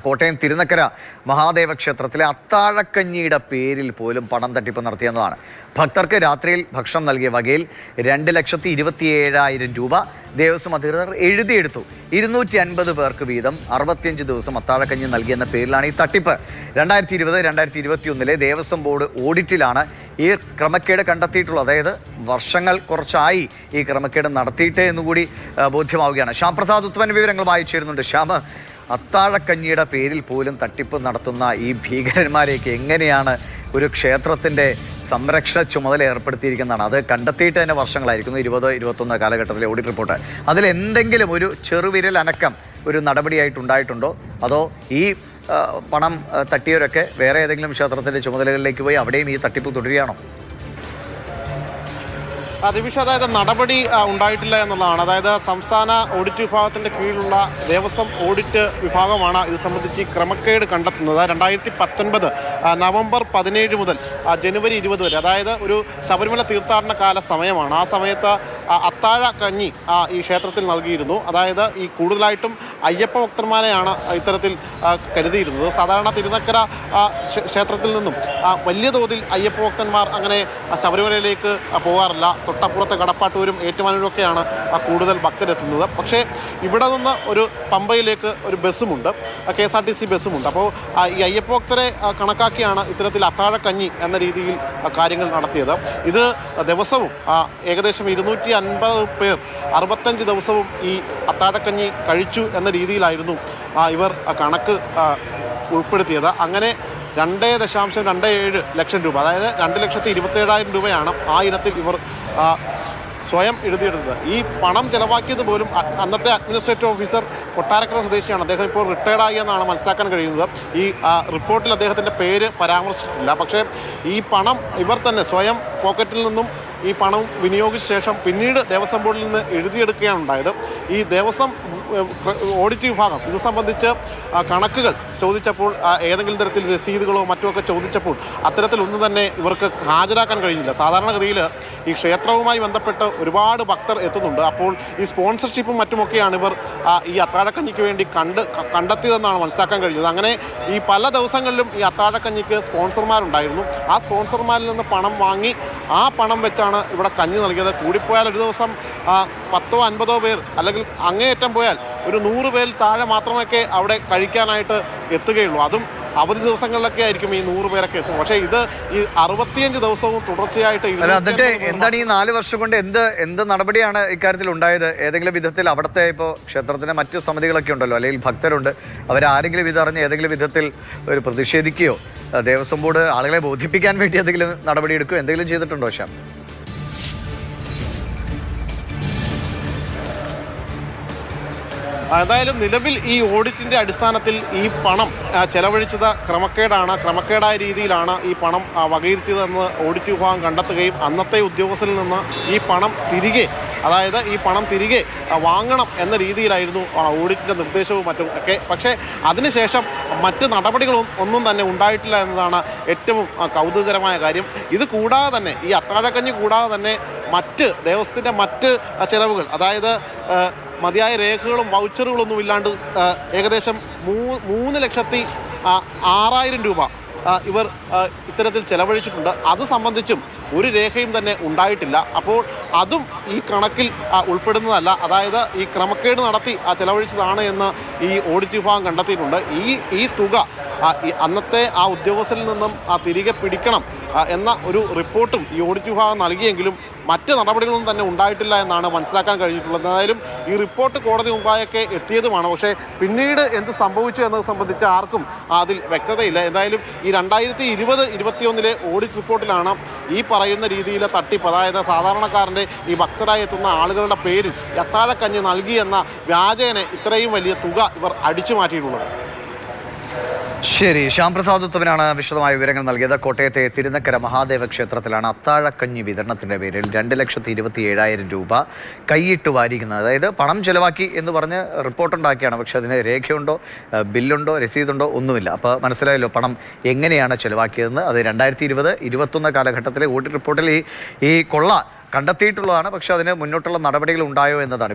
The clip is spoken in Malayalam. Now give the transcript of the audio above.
കോട്ടയം തിരുനക്കര മഹാദേവ ക്ഷേത്രത്തിലെ അത്താഴക്കഞ്ഞിയുടെ പേരിൽ പോലും പണം തട്ടിപ്പ് നടത്തിയെന്നതാണ്. ഭക്തർക്ക് രാത്രിയിൽ ഭക്ഷണം നൽകിയ വകയിൽ 2,27,000 രൂപ ദേവസ്വം അധികൃതർ എഴുതിയെടുത്തു. 250 പേർക്ക് വീതം 65 ദിവസം അത്താഴക്കഞ്ഞി നൽകിയെന്ന പേരിലാണ് ഈ തട്ടിപ്പ്. 2020-2021 ദേവസ്വം ബോർഡ് ഓഡിറ്റിലാണ് ഈ ക്രമക്കേട് കണ്ടെത്തിയിട്ടുള്ളത്. അതായത് വർഷങ്ങൾ കുറച്ചായി ഈ ക്രമക്കേട് നടത്തിയിട്ടേ എന്നുകൂടി ബോധ്യമാവുകയാണ്. ശ്യാം പ്രസാദ് ഉത്തമൻ വിവരങ്ങളുമായി ചേരുന്നുണ്ട്. ശ്യാം, അത്താഴക്കഞ്ഞിയുടെ പേരിൽ പോലും തട്ടിപ്പ് നടത്തുന്ന ഈ ഭീകരന്മാരെയൊക്കെ എങ്ങനെയാണ് ഒരു ക്ഷേത്രത്തിൻ്റെ സംരക്ഷണ ചുമതല ഏർപ്പെടുത്തിയിരിക്കുന്നതാണ്? അത് കണ്ടെത്തിയിട്ട് തന്നെ വർഷങ്ങളായിരിക്കുന്നു. 2021 കാലഘട്ടത്തിലെ ഓഡിറ്റ് റിപ്പോർട്ട്. അതിൽ എന്തെങ്കിലും ഒരു ചെറുവിരൽ അനക്കം ഒരു നടപടിയായിട്ടുണ്ടായിട്ടുണ്ടോ? അതോ ഈ പണം തട്ടിയവരൊക്കെ വേറെ ഏതെങ്കിലും ക്ഷേത്രത്തിൻ്റെ ചുമതലകളിലേക്ക് പോയി അവിടെയും ഈ തട്ടിപ്പ് തുടരുകയാണോ? ദിവിഷ, അതായത് നടപടി ഉണ്ടായിട്ടില്ല എന്നുള്ളതാണ്. അതായത് സംസ്ഥാന ഓഡിറ്റ് വിഭാഗത്തിന്റെ കീഴിലുള്ള ദേവസ്വം ഓഡിറ്റ് വിഭാഗമാണ് ഇത് സംബന്ധിച്ച് ക്രമക്കേട് കണ്ടെത്തുന്നത്. 2019 നവംബർ 17 മുതൽ ജനുവരി 20 വരെ, അതായത് ഒരു ശബരിമല തീർത്ഥാടന കാല സമയമാണ്. ആ സമയത്ത് അത്താഴ കഞ്ഞി ഈ ക്ഷേത്രത്തിൽ നൽകിയിരുന്നു. അതായത് ഈ കൂടുതലായിട്ടും അയ്യപ്പ ഭക്തന്മാരെയാണ് ഇത്തരത്തിൽ കരുതിയിരുന്നത്. സാധാരണ തിരുനക്കര ക്ഷേത്രത്തിൽ നിന്നും വലിയ തോതിൽ അയ്യപ്പ ഭക്തന്മാർ അങ്ങനെ ശബരിമലയിലേക്ക് പോകാറില്ല. തൊട്ടപ്പുറത്തെ കടപ്പാട്ടൂരും ഏറ്റുമാനൂരൊക്കെയാണ് കൂടുതൽ ഭക്തരെത്തുന്നത്. പക്ഷേ ഇവിടെ നിന്ന് ഒരു പമ്പയിലേക്ക് ഒരു ബസ്സുമുണ്ട്, KSRTC ബസ്സുമുണ്ട്. അപ്പോൾ ഈ അയ്യപ്പ ഭക്തരെ കണക്കാക്കിയാണ് ഇത്തരത്തിൽ അത്താഴക്കഞ്ഞി എന്ന രീതിയിൽ കാര്യങ്ങൾ നടത്തിയത്. ഇത് ദിവസവും ഏകദേശം 250 പേർ 65 ദിവസവും ഈ അത്താഴക്കഞ്ഞി കഴിച്ചു എന്ന രീതിയിലായിരുന്നു ഇവർ കണക്ക് ഉൾപ്പെടുത്തിയത്. അങ്ങനെ 2.27 ലക്ഷം രൂപ, അതായത് 2,27,000 രൂപയാണ് ആ ഇനത്തിൽ ഇവർ സ്വയം എഴുതിയെടുത്തത്. ഈ പണം ചെലവാക്കിയത് പോലും അന്നത്തെ അഡ്മിനിസ്ട്രേറ്റീവ് ഓഫീസർ കൊട്ടാരക്കര സ്വദേശിയാണ്. അദ്ദേഹം ഇപ്പോൾ റിട്ടയർഡായി എന്നാണ് മനസ്സിലാക്കാൻ കഴിയുന്നത്. ഈ റിപ്പോർട്ടിൽ അദ്ദേഹത്തിൻ്റെ പേര് പരാമർശിച്ചിട്ടില്ല. പക്ഷേ ഈ പണം ഇവർ തന്നെ സ്വയം പോക്കറ്റിൽ നിന്നും ഈ പണം വിനിയോഗിച്ച ശേഷം പിന്നീട് ദേവസ്വം ബോർഡിൽ നിന്ന് എഴുതിയെടുക്കുകയാണ് ഉണ്ടായത്. ഈ ദേവസ്വം ഓഡിറ്റ് വിഭാഗം ഇത് സംബന്ധിച്ച് കണക്കുകൾ ചോദിച്ചപ്പോൾ ഏതെങ്കിലും തരത്തിൽ രസീതുകളോ മറ്റുമൊക്കെ ചോദിച്ചപ്പോൾ അത്തരത്തിലൊന്നും തന്നെ ഇവർക്ക് ഹാജരാക്കാൻ കഴിഞ്ഞില്ല. സാധാരണഗതിയിൽ ഈ ക്ഷേത്രവുമായി ബന്ധപ്പെട്ട് ഒരുപാട് ഭക്തർ എത്തുന്നുണ്ട്. അപ്പോൾ ഈ സ്പോൺസർഷിപ്പും മറ്റുമൊക്കെയാണ് ഇവർ ഈ അത്താഴക്കഞ്ഞിക്ക് വേണ്ടി കണ്ടെത്തിയതെന്നാണ് മനസ്സിലാക്കാൻ കഴിഞ്ഞത്. അങ്ങനെ ഈ പല ദിവസങ്ങളിലും ഈ അത്താഴക്കഞ്ഞിക്ക് സ്പോൺസർമാരുണ്ടായിരുന്നു. ആ സ്പോൺസർമാരിൽ നിന്ന് പണം വാങ്ങി ആ പണം വെച്ചാണ് ഇവിടെ കഞ്ഞി നൽകിയത്. കൂടിപ്പോയാൽ ഒരു ദിവസം 10-50 പേർ, അല്ലെങ്കിൽ അങ്ങേയറ്റം പോയാൽ ഒരു 100 പേരിൽ താഴെ മാത്രമൊക്കെ അവിടെ കഴിക്കാനായിട്ട് എത്തുകയുള്ളൂ. അതും അവധി ദിവസങ്ങളിലൊക്കെ ആയിരിക്കും ഈ 100 പേരൊക്കെ എത്തും. പക്ഷേ ഇത് ഈ 65 ദിവസവും തുടർച്ചയായിട്ട്. എന്നിട്ട് എന്താണ് ഈ 4 വർഷം കൊണ്ട് എന്ത് നടപടിയാണ് ഇക്കാര്യത്തിൽ ഉണ്ടായത്? ഏതെങ്കിലും വിധത്തിൽ അവിടുത്തെ ഇപ്പോൾ ക്ഷേത്രത്തിൻ്റെ മറ്റു സമിതികളൊക്കെ ഉണ്ടല്ലോ, അല്ലെങ്കിൽ ഭക്തരുണ്ട്, അവരാരെങ്കിലും ഇതറിഞ്ഞ് ഏതെങ്കിലും വിധത്തിൽ ഒരു പ്രതിഷേധിക്കുകയോ ദേവസ്വം ബോർഡ് ആളുകളെ ബോധിപ്പിക്കാൻ വേണ്ടി എന്തെങ്കിലും നടപടി എടുക്കുകയോ എന്തെങ്കിലും ചെയ്തിട്ടുണ്ടോ? ശ്യാം, ഏതായാലും നിലവിൽ ഈ ഓഡിറ്റിന്റെ അടിസ്ഥാനത്തിൽ ഈ പണം ചെലവഴിച്ചത് ക്രമക്കേടായ രീതിയിലാണ് ഈ പണം വകയിരുത്തിയതെന്ന് ഓഡിറ്റ് വിഭാഗം കണ്ടെത്തുകയും അന്നത്തെ ഉദ്യോഗസ്ഥരിൽ നിന്ന് ഈ പണം തിരികെ വാങ്ങണം എന്ന രീതിയിലായിരുന്നു ഓഡിറ്റിൻ്റെ നിർദ്ദേശവും മറ്റും ഒക്കെ. പക്ഷേ അതിനുശേഷം മറ്റ് നടപടികളൊന്നും തന്നെ ഉണ്ടായിട്ടില്ല എന്നതാണ് ഏറ്റവും കൗതുകകരമായ കാര്യം. ഇത് കൂടാതെ തന്നെ ഈ അത്താഴക്കഞ്ഞി കൂടാതെ തന്നെ ദേവസ്വത്തിൻ്റെ മറ്റ് ചിലവുകൾ, അതായത് മതിയായ രേഖകളും വൗച്ചറുകളൊന്നും ഇല്ലാണ്ട് ഏകദേശം 3,06,000 രൂപ ഇവർ ഇത്തരത്തിൽ ചെലവഴിച്ചിട്ടുണ്ട്. അത് സംബന്ധിച്ചും ഒരു രേഖയും തന്നെ ഉണ്ടായിട്ടില്ല. അപ്പോൾ അതും ഈ കണക്കിൽ ഉൾപ്പെടുന്നതല്ല. അതായത് ഈ ക്രമക്കേട് നടത്തി ചെലവഴിച്ചതാണ് എന്ന് ഈ ഓഡിറ്റ് വിഭാഗം കണ്ടെത്തിയിട്ടുണ്ട്. ഈ തുക അന്നത്തെ ആ ഉദ്യോഗസ്ഥരിൽ നിന്നും തിരികെ പിടിക്കണം എന്ന ഒരു റിപ്പോർട്ടും ഈ ഓഡിറ്റ് വിഭാഗം നൽകിയെങ്കിലും മറ്റ് നടപടികളൊന്നും തന്നെ ഉണ്ടായിട്ടില്ല എന്നാണ് മനസ്സിലാക്കാൻ കഴിഞ്ഞിട്ടുള്ളത്. എന്തായാലും ഈ റിപ്പോർട്ട് കോടതി മുമ്പായൊക്കെ എത്തിയതുമാണ്. പക്ഷേ പിന്നീട് എന്ത് സംഭവിച്ചു എന്നത് സംബന്ധിച്ച് ആർക്കും അതിൽ വ്യക്തതയില്ല. എന്തായാലും ഈ 2020-2021 ഓഡിറ്റ് റിപ്പോർട്ടിലാണ് ഈ പറയുന്ന രീതിയിലെ തട്ടിപ്പ്, അതായത് സാധാരണക്കാരൻ്റെ ഈ ഭക്തരായി എത്തുന്ന ആളുകളുടെ പേരിൽ അത്താഴക്കഞ്ഞി നൽകി എന്ന വ്യാജേന ഇത്രയും വലിയ തുക ഇവർ അടിച്ചു മാറ്റിയിട്ടുള്ളത്. ശരി, ശ്യാം പ്രസാദ് ഉത്തമനാണ് വിശദമായ വിവരങ്ങൾ നൽകിയത്. കോട്ടയത്തെ തിരുനക്കര മഹാദേവ ക്ഷേത്രത്തിലാണ് അത്താഴക്കഞ്ഞി വിതരണത്തിൻ്റെ പേരിൽ 2,27,000 രൂപ കൈയിട്ട് വാരിക്കുന്നത്. അതായത് പണം ചെലവാക്കി എന്ന് പറഞ്ഞ് റിപ്പോർട്ടുണ്ടാക്കിയാണ്. പക്ഷെ അതിന് രേഖയുണ്ടോ, ബില്ലുണ്ടോ, രസീതുണ്ടോ, ഒന്നുമില്ല. അപ്പോൾ മനസ്സിലായല്ലോ പണം എങ്ങനെയാണ് ചെലവാക്കിയതെന്ന്. അത് 2020-2021 കാലഘട്ടത്തിലെ ഓഡിറ്റ് റിപ്പോർട്ടിൽ ഈ കൊള്ള കണ്ടെത്തിയിട്ടുള്ളതാണ്. പക്ഷെ അതിന് മുന്നോട്ടുള്ള നടപടികൾ ഉണ്ടായോ എന്നതാണ്.